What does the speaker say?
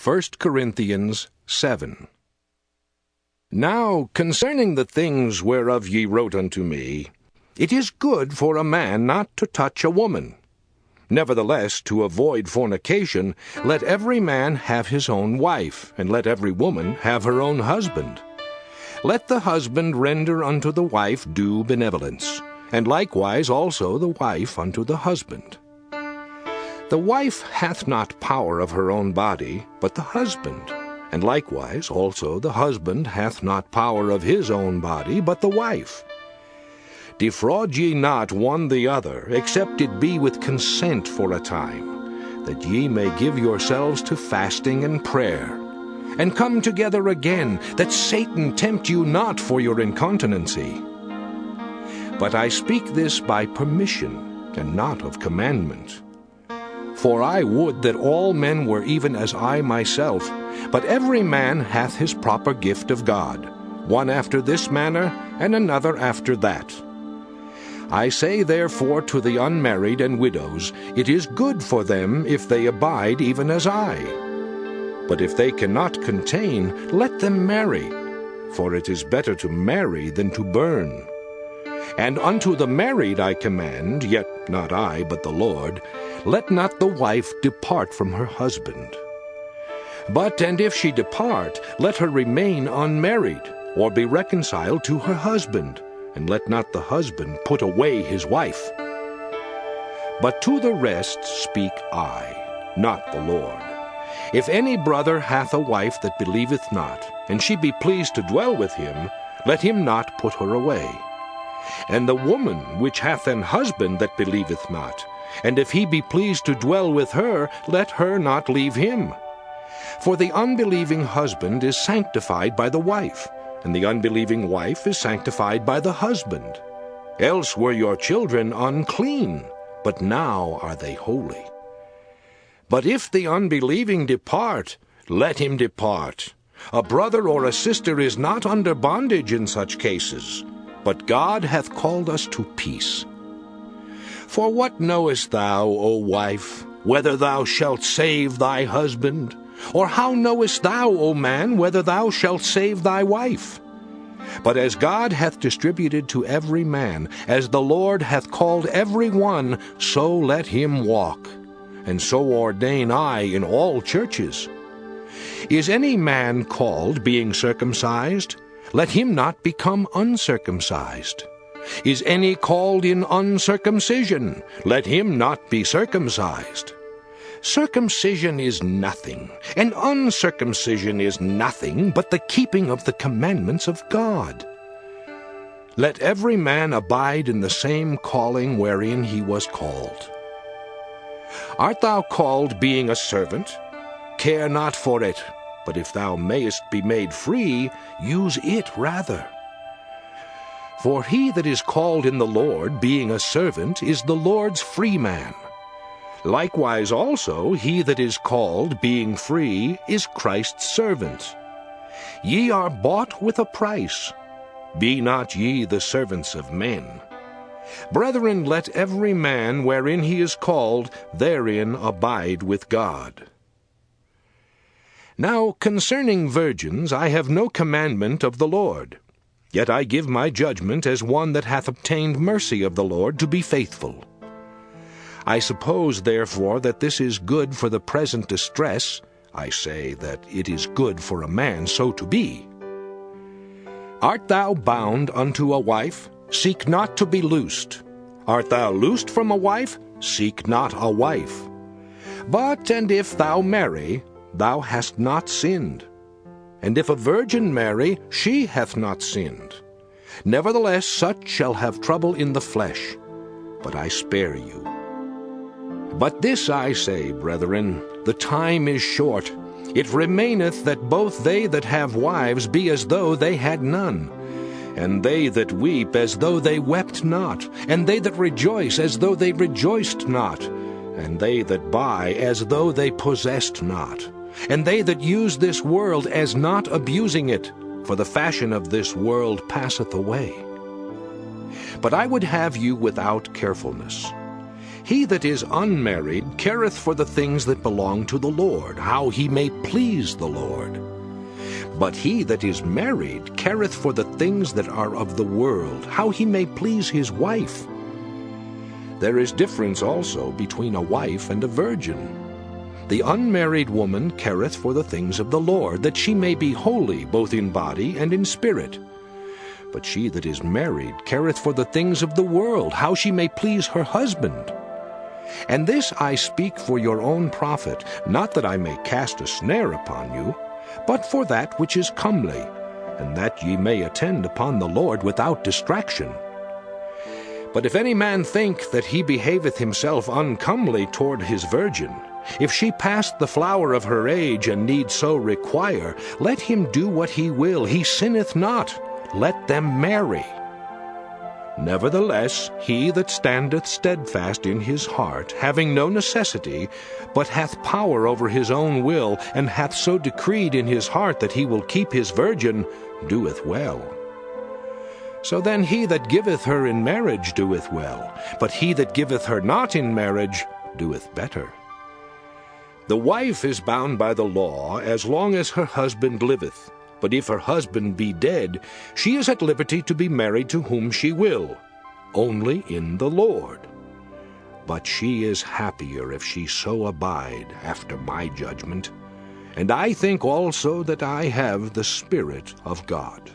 1 Corinthians 7. Now concerning the things whereof ye wrote unto me, it is good for a man not to touch a woman. Nevertheless, to avoid fornication, let every man have his own wife, and let every woman have her own husband. Let the husband render unto the wife due benevolence, and likewise also the wife unto the husband. The wife hath not power of her own body, but the husband, and likewise also the husband hath not power of his own body, but the wife. Defraud ye not one the other, except it be with consent for a time, that ye may give yourselves to fasting and prayer, and come together again, that Satan tempt you not for your incontinency. But I speak this by permission, and not of commandment. For I would that all men were even as I myself, but every man hath his proper gift of God, one after this manner, and another after that. I say therefore to the unmarried and widows, it is good for them if they abide even as I. But if they cannot contain, let them marry, for it is better to marry than to burn. And unto the married I command, yet not I, but the Lord, let not the wife depart from her husband. But and if she depart, let her remain unmarried, or be reconciled to her husband, and let not the husband put away his wife. But to the rest speak I, not the Lord. If any brother hath a wife that believeth not, and she be pleased to dwell with him, let him not put her away. And the woman which hath an husband that believeth not, and if he be pleased to dwell with her, let her not leave him. For the unbelieving husband is sanctified by the wife, and the unbelieving wife is sanctified by the husband. Else were your children unclean, but now are they holy. But if the unbelieving depart, let him depart. A brother or a sister is not under bondage in such cases, but God hath called us to peace. For what knowest thou, O wife, whether thou shalt save thy husband? Or how knowest thou, O man, whether thou shalt save thy wife? But as God hath distributed to every man, as the Lord hath called every one, so let him walk. And so ordain I in all churches. Is any man called, being circumcised? Let him not become uncircumcised. Is any called in uncircumcision? Let him not be circumcised. Circumcision is nothing, and uncircumcision is nothing, but the keeping of the commandments of God. Let every man abide in the same calling wherein he was called. Art thou called being a servant? Care not for it, but if thou mayest be made free, use it rather. For he that is called in the Lord, being a servant, is the Lord's free man. Likewise also he that is called, being free, is Christ's servant. Ye are bought with a price. Be not ye the servants of men. Brethren, let every man wherein he is called, therein abide with God. Now concerning virgins I have no commandment of the Lord. Yet I give my judgment as one that hath obtained mercy of the Lord to be faithful. I suppose, therefore, that this is good for the present distress. I say that it is good for a man so to be. Art thou bound unto a wife? Seek not to be loosed. Art thou loosed from a wife? Seek not a wife. But and if thou marry, thou hast not sinned. And if a virgin marry, she hath not sinned. Nevertheless, such shall have trouble in the flesh. But I spare you. But this I say, brethren, the time is short. It remaineth that both they that have wives be as though they had none, and they that weep as though they wept not, and they that rejoice as though they rejoiced not, and they that buy as though they possessed not, and they that use this world as not abusing it, for the fashion of this world passeth away. But I would have you without carefulness. He that is unmarried careth for the things that belong to the Lord, how he may please the Lord. But he that is married careth for the things that are of the world, how he may please his wife. There is difference also between a wife and a virgin. The unmarried woman careth for the things of the Lord, that she may be holy both in body and in spirit. But she that is married careth for the things of the world, how she may please her husband. And this I speak for your own profit, not that I may cast a snare upon you, but for that which is comely, and that ye may attend upon the Lord without distraction. But if any man think that he behaveth himself uncomely toward his virgin, if she pass the flower of her age, and need so require, let him do what he will, he sinneth not. Let them marry. Nevertheless, he that standeth steadfast in his heart, having no necessity, but hath power over his own will, and hath so decreed in his heart that he will keep his virgin, doeth well. So then he that giveth her in marriage doeth well, but he that giveth her not in marriage doeth better. The wife is bound by the law as long as her husband liveth. But if her husband be dead, she is at liberty to be married to whom she will, only in the Lord. But she is happier if she so abide after my judgment. And I think also that I have the Spirit of God.